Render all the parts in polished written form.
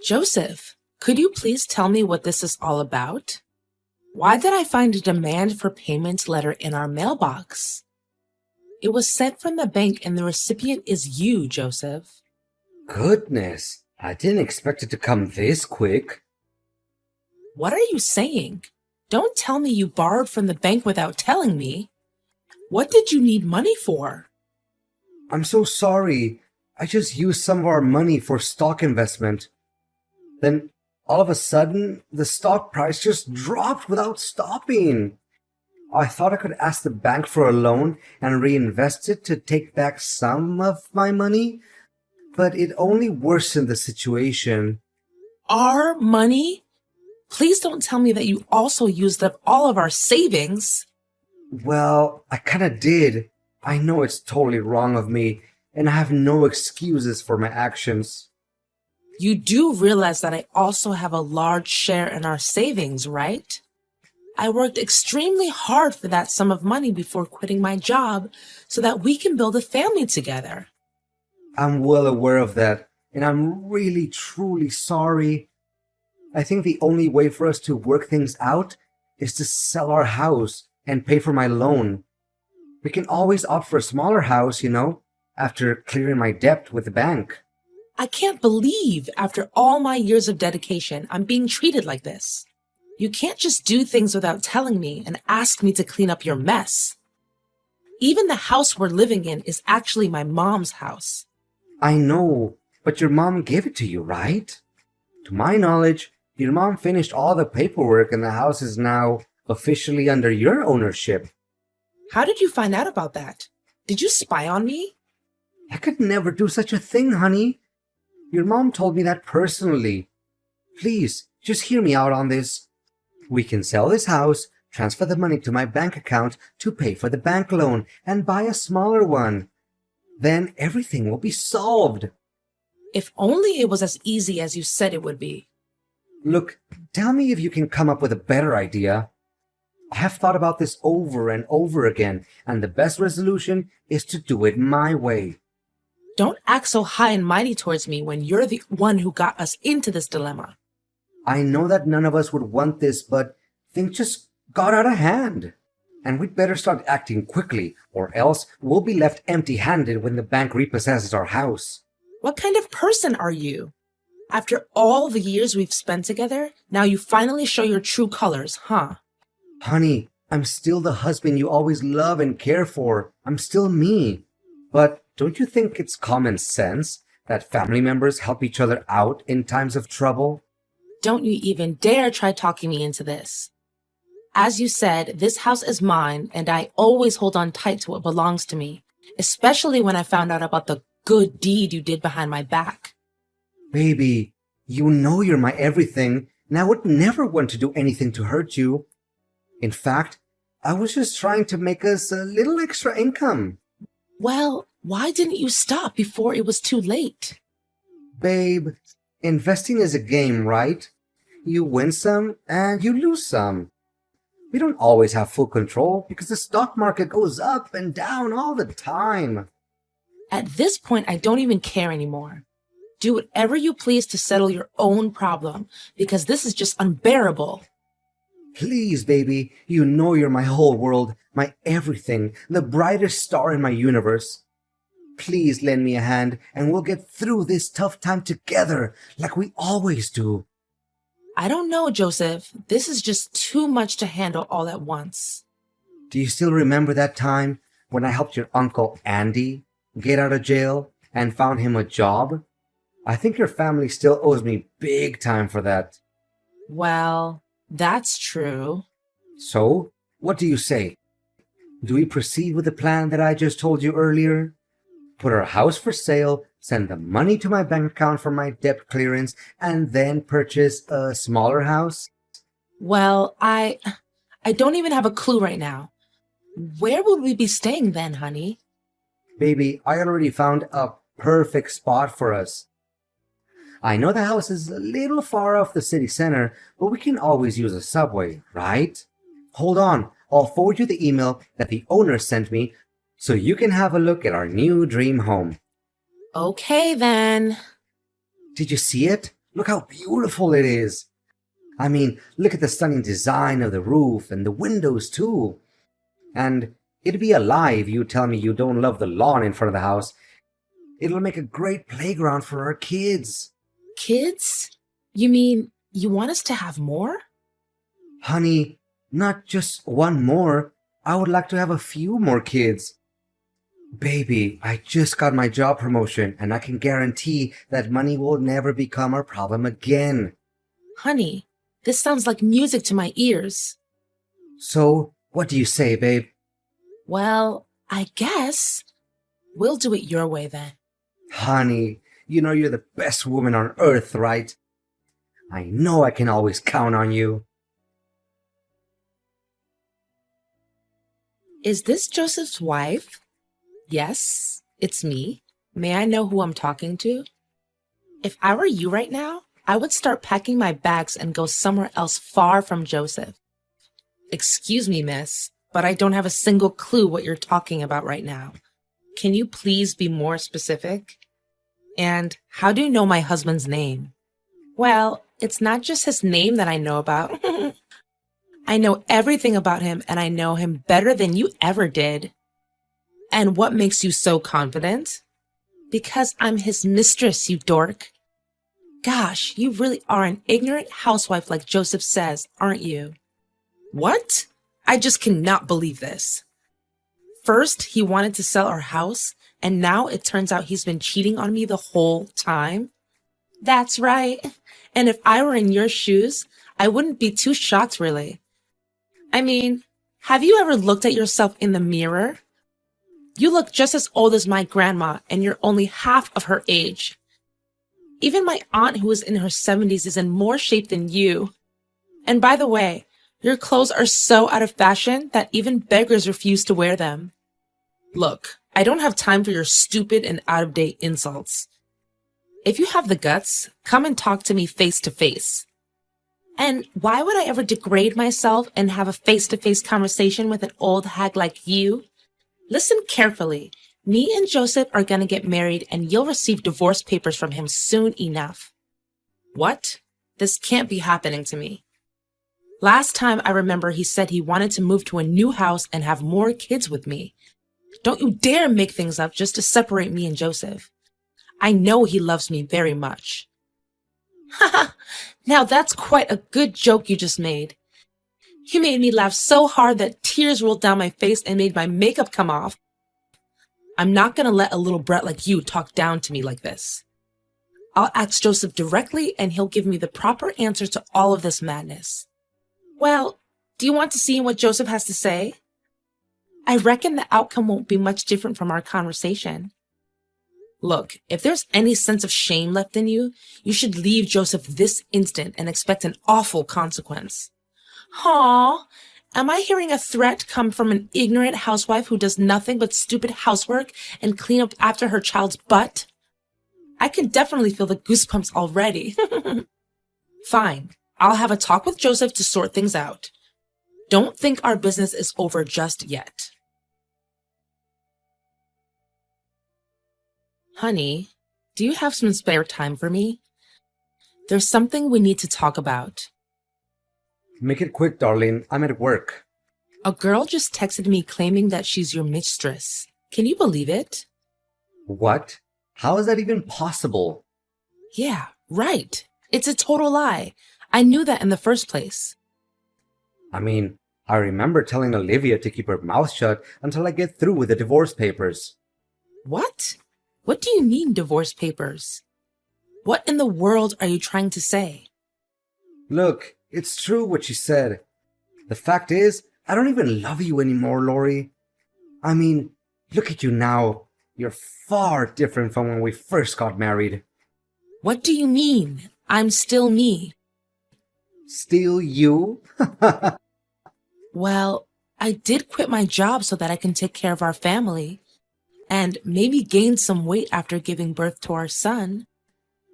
Joseph, could you please tell me what this is all about? Why did I find a demand for payment letter in our mailbox? It was sent from the bank and the recipient is you, Joseph. Goodness, I didn't expect it to come this quick. What are you saying? Don't tell me you borrowed from the bank without telling me. What did you need money for? I'm so sorry. I just used some of our money for stock investment. Then, all of a sudden, the stock price just dropped without stopping. I thought I could ask the bank for a loan and reinvest it to take back some of my money, but it only worsened the situation. Our money? Please don't tell me that you also used up all of our savings. Well, I kinda did. I know it's totally wrong of me, and I have no excuses for my actions. You do realize that I also have a large share in our savings, right? I worked extremely hard for that sum of money before quitting my job so that we can build a family together. I'm well aware of that, and I'm really, truly sorry. I think the only way for us to work things out is to sell our house and pay for my loan. We can always opt for a smaller house, after clearing my debt with the bank. I can't believe after all my years of dedication, I'm being treated like this. You can't just do things without telling me and ask me to clean up your mess. Even the house we're living in is actually my mom's house. I know, but your mom gave it to you, right? To my knowledge, your mom finished all the paperwork and the house is now officially under your ownership. How did you find out about that? Did you spy on me? I could never do such a thing, honey. Your mom told me that personally. Please, just hear me out on this. We can sell this house, transfer the money to my bank account to pay for the bank loan, and buy a smaller one. Then everything will be solved. If only it was as easy as you said it would be. Look, tell me if you can come up with a better idea. I have thought about this over and over again, and the best resolution is to do it my way. Don't act so high and mighty towards me when you're the one who got us into this dilemma. I know that none of us would want this, but things just got out of hand. And we'd better start acting quickly, or else we'll be left empty-handed when the bank repossesses our house. What kind of person are you? After all the years we've spent together, now you finally show your true colors, huh? Honey, I'm still the husband you always love and care for. I'm still me. But don't you think it's common sense that family members help each other out in times of trouble? Don't you even dare try talking me into this. As you said, this house is mine, and I always hold on tight to what belongs to me, especially when I found out about the good deed you did behind my back. Baby, you know you're my everything, and I would never want to do anything to hurt you. In fact, I was just trying to make us a little extra income. Well, why didn't you stop before it was too late? Babe, investing is a game, right? You win some and you lose some. We don't always have full control because the stock market goes up and down all the time. At this point, I don't even care anymore. Do whatever you please to settle your own problem, because this is just unbearable. Please, baby, you know you're my whole world, my everything, the brightest star in my universe. Please lend me a hand and we'll get through this tough time together like we always do. I don't know, Joseph. This is just too much to handle all at once. Do you still remember that time when I helped your uncle Andy get out of jail and found him a job? I think your family still owes me big time for that. Well, that's true. So, what do you say? Do we proceed with the plan that I just told you earlier? Put our house for sale, send the money to my bank account for my debt clearance, and then purchase a smaller house? Well, I don't even have a clue right now. Where would we be staying then, honey? Baby, I already found a perfect spot for us. I know the house is a little far off the city center, but we can always use a subway, right? Hold on, I'll forward you the email that the owner sent me so you can have a look at our new dream home. Okay, then. Did you see it? Look how beautiful it is. I mean, look at the stunning design of the roof and the windows too. And it'd be a lie if you tell me you don't love the lawn in front of the house. It'll make a great playground for our kids. Kids? You mean you want us to have more? Honey, not just one more. I would like to have a few more kids. Baby, I just got my job promotion and I can guarantee that money will never become our problem again. Honey, this sounds like music to my ears. So, what do you say, babe? Well, I guess we'll do it your way then. Honey, you know you're the best woman on earth, right? I know I can always count on you. Is this Joseph's wife? Yes, it's me. May I know who I'm talking to? If I were you right now, I would start packing my bags and go somewhere else far from Joseph. Excuse me, miss, but I don't have a single clue what you're talking about right now. Can you please be more specific? And how do you know my husband's name? Well, it's not just his name that I know about. I know everything about him, and I know him better than you ever did. And what makes you so confident? Because I'm his mistress, you dork. Gosh, you really are an ignorant housewife like Joseph says, aren't you? What? I just cannot believe this. First, he wanted to sell our house, and now it turns out he's been cheating on me the whole time? That's right. And if I were in your shoes, I wouldn't be too shocked, really. I mean, have you ever looked at yourself in the mirror? You look just as old as my grandma, and you're only half of her age. Even my aunt, who is in her 70s, is in more shape than you. And by the way, your clothes are so out of fashion that even beggars refuse to wear them. Look, I don't have time for your stupid and out-of-date insults. If you have the guts, come and talk to me face to face. And why would I ever degrade myself and have a face-to-face conversation with an old hag like you? Listen carefully. Me and Joseph are gonna get married and you'll receive divorce papers from him soon enough. What? This can't be happening to me. Last time I remember he said he wanted to move to a new house and have more kids with me. Don't you dare make things up just to separate me and Joseph. I know he loves me very much. Haha, now that's quite a good joke you just made. You made me laugh so hard that tears rolled down my face and made my makeup come off. I'm not gonna let a little brat like you talk down to me like this. I'll ask Joseph directly and he'll give me the proper answer to all of this madness. Well, do you want to see what Joseph has to say? I reckon the outcome won't be much different from our conversation. Look, if there's any sense of shame left in you, you should leave Joseph this instant and expect an awful consequence. Aw, am I hearing a threat come from an ignorant housewife who does nothing but stupid housework and clean up after her child's butt? I can definitely feel the goosebumps already. Fine, I'll have a talk with Joseph to sort things out. Don't think our business is over just yet. Honey, do you have some spare time for me? There's something we need to talk about. Make it quick, darling. I'm at work. A girl just texted me claiming that she's your mistress. Can you believe it? What? How is that even possible? Yeah, right. It's a total lie. I knew that in the first place. I mean, I remember telling Olivia to keep her mouth shut until I get through with the divorce papers. What? What do you mean, divorce papers? What in the world are you trying to say? Look, it's true what she said. The fact is, I don't even love you anymore, Lori. I mean, look at you now. You're far different from when we first got married. What do you mean? I'm still me. Still you? Well, I did quit my job so that I can take care of our family. And maybe gain some weight after giving birth to our son.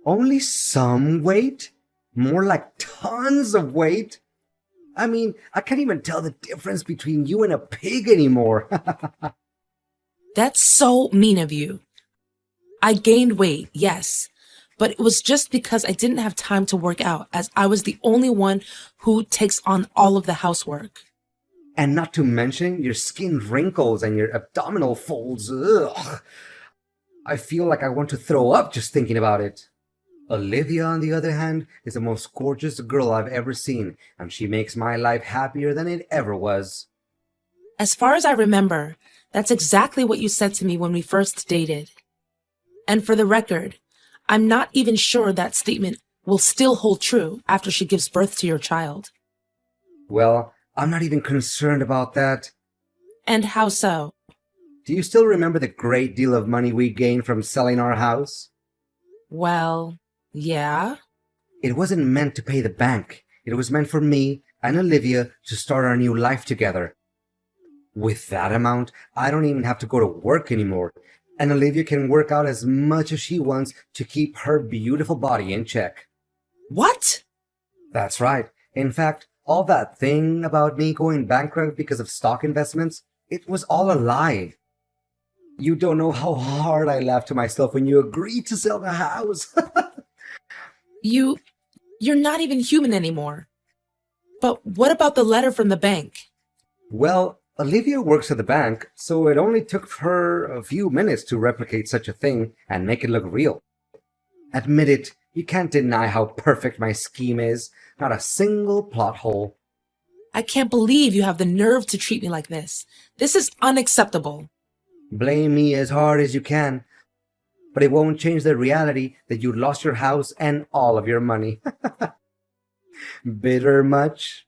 Only some weight? More like tons of weight? I mean, I can't even tell the difference between you and a pig anymore. That's so mean of you. I gained weight, yes, but it was just because I didn't have time to work out, as I was the only one who takes on all of the housework. And not to mention your skin wrinkles and your abdominal folds. Ugh. I feel like I want to throw up just thinking about it. Olivia, on the other hand, is the most gorgeous girl I've ever seen, and she makes my life happier than it ever was. As far as I remember, that's exactly what you said to me when we first dated. And for the record, I'm not even sure that statement will still hold true after she gives birth to your child. Well, I'm not even concerned about that. And how so? Do you still remember the great deal of money we gained from selling our house? Well, yeah. It wasn't meant to pay the bank. It was meant for me and Olivia to start our new life together. With that amount, I don't even have to go to work anymore, and Olivia can work out as much as she wants to keep her beautiful body in check. What? That's right. In fact, all that thing about me going bankrupt because of stock investments, it was all a lie. You don't know how hard I laughed to myself when you agreed to sell the house. You're not even human anymore. But what about the letter from the bank? Well, Olivia works at the bank, so it only took her a few minutes to replicate such a thing and make it look real. Admit it, you can't deny how perfect my scheme is. Not a single plot hole. I can't believe you have the nerve to treat me like this. This is unacceptable. Blame me as hard as you can, but it won't change the reality that you lost your house and all of your money. Bitter much?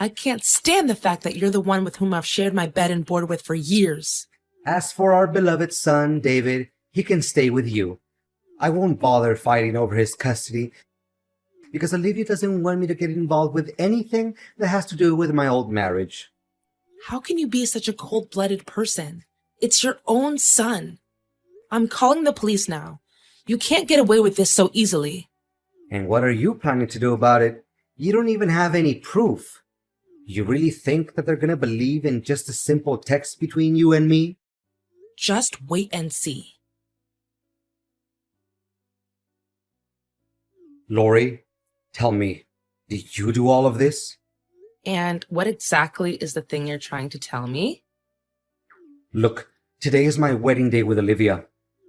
I can't stand the fact that you're the one with whom I've shared my bed and board with for years. As for our beloved son, David, he can stay with you. I won't bother fighting over his custody, because Olivia doesn't want me to get involved with anything that has to do with my old marriage. How can you be such a cold-blooded person? It's your own son. I'm calling the police now. You can't get away with this so easily. And what are you planning to do about it? You don't even have any proof. You really think that they're gonna believe in just a simple text between you and me? Just wait and see. Lori, tell me, did you do all of this? And what exactly is the thing you're trying to tell me? Look, today is my wedding day with Olivia,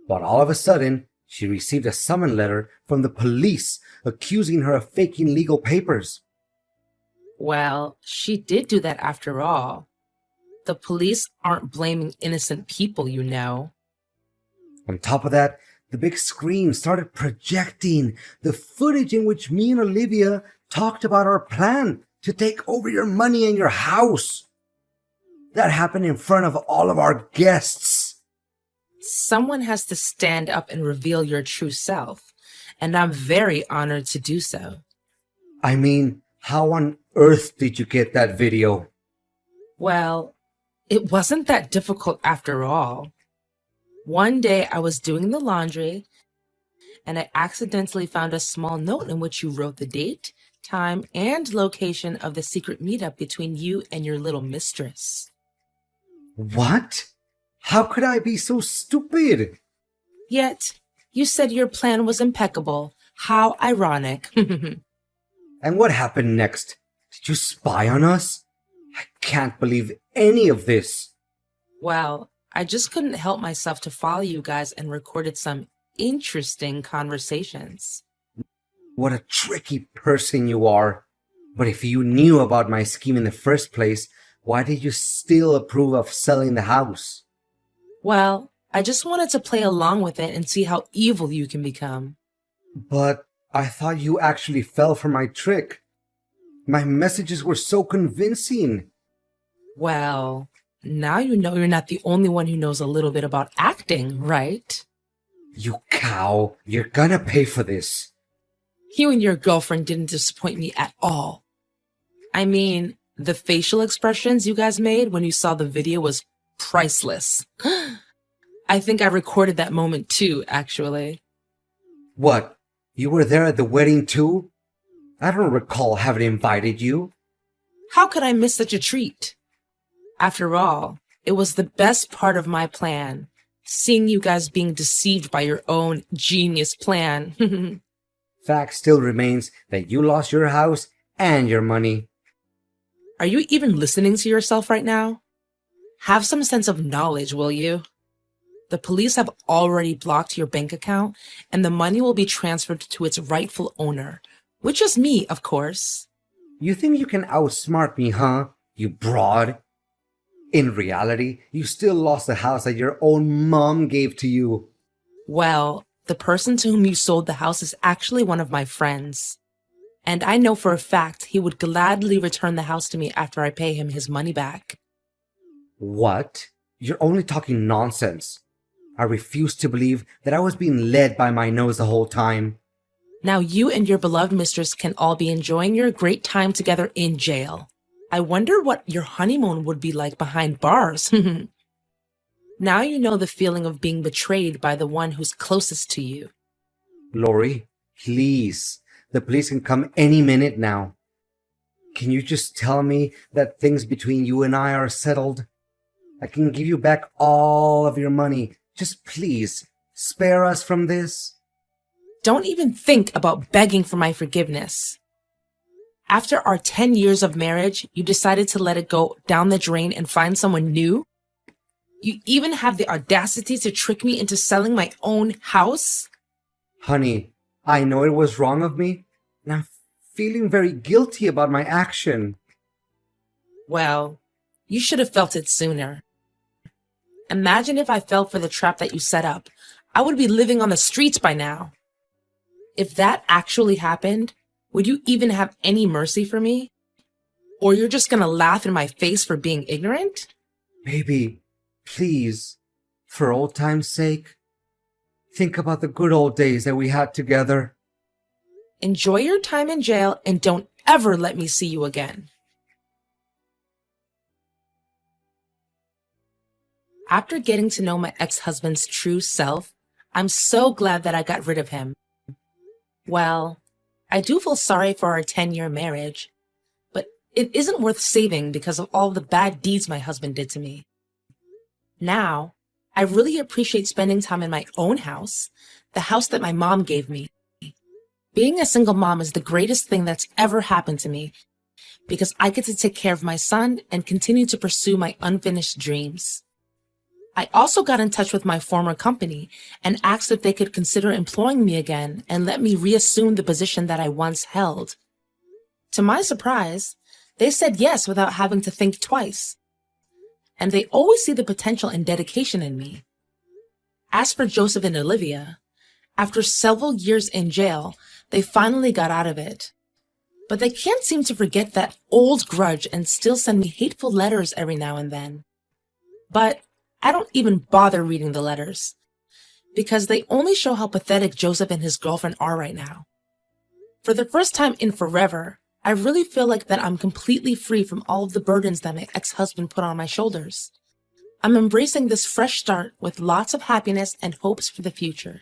but all of a sudden, she received a summons letter from the police accusing her of faking legal papers. Well, she did do that after all. The police aren't blaming innocent people, you know. On top of that, the big screen started projecting the footage in which me and Olivia talked about our plan to take over your money and your house. That happened in front of all of our guests. Someone has to stand up and reveal your true self, and I'm very honored to do so. I mean, how on earth did you get that video? Well, it wasn't that difficult after all. One day I was doing the laundry, and I accidentally found a small note in which you wrote the date, time, and location of the secret meetup between you and your little mistress. What? How could I be so stupid? Yet, you said your plan was impeccable. How ironic. And what happened next? Did you spy on us? I can't believe any of this. Well, I just couldn't help myself to follow you guys and recorded some interesting conversations. What a tricky person you are. But if you knew about my scheme in the first place, why did you still approve of selling the house? Well, I just wanted to play along with it and see how evil you can become. But I thought you actually fell for my trick. My messages were so convincing. Well, now you know you're not the only one who knows a little bit about acting, right? You cow, you're gonna pay for this. You and your girlfriend didn't disappoint me at all. I mean, the facial expressions you guys made when you saw the video was priceless. I think I recorded that moment too, actually. What? You were there at the wedding too? I don't recall having invited you. How could I miss such a treat? After all, it was the best part of my plan. seeing you guys being deceived by your own genius plan. Fact still remains that you lost your house and your money. Are you even listening to yourself right now? Have some sense of knowledge, will you? The police have already blocked your bank account, and the money will be transferred to its rightful owner, which is me, of course. You think you can outsmart me, huh? You broad. In reality, you still lost the house that your own mom gave to you. Well, the person to whom you sold the house is actually one of my friends. And I know for a fact he would gladly return the house to me after I pay him his money back. What? You're only talking nonsense. I refuse to believe that I was being led by my nose the whole time. Now you and your beloved mistress can all be enjoying your great time together in jail. I wonder what your honeymoon would be like behind bars. Now you know the feeling of being betrayed by the one who's closest to you. Lori, please. The police can come any minute now. Can you just tell me that things between you and I are settled? I can give you back all of your money. Just please, spare us from this. Don't even think about begging for my forgiveness. After our 10 years of marriage, you decided to let it go down the drain and find someone new? You even have the audacity to trick me into selling my own house? Honey, I know it was wrong of me, and I'm feeling very guilty about my action. Well, you should have felt it sooner. Imagine if I fell for the trap that you set up. I would be living on the streets by now. If that actually happened, would you even have any mercy for me? Or you're just gonna laugh in my face for being ignorant? Baby, please, for old time's sake, think about the good old days that we had together. Enjoy your time in jail and don't ever let me see you again. After getting to know my ex-husband's true self, I'm so glad that I got rid of him. Well, I do feel sorry for our 10-year marriage, but it isn't worth saving because of all the bad deeds my husband did to me. Now, I really appreciate spending time in my own house, the house that my mom gave me. Being a single mom is the greatest thing that's ever happened to me because I get to take care of my son and continue to pursue my unfinished dreams. I also got in touch with my former company and asked if they could consider employing me again and let me reassume the position that I once held. To my surprise, they said yes without having to think twice. And they always see the potential and dedication in me. As for Joseph and Olivia, after several years in jail, they finally got out of it. But they can't seem to forget that old grudge and still send me hateful letters every now and then. But I don't even bother reading the letters because they only show how pathetic Joseph and his girlfriend are right now. For the first time in forever, I really feel like that I'm completely free from all of the burdens that my ex-husband put on my shoulders. I'm embracing this fresh start with lots of happiness and hopes for the future.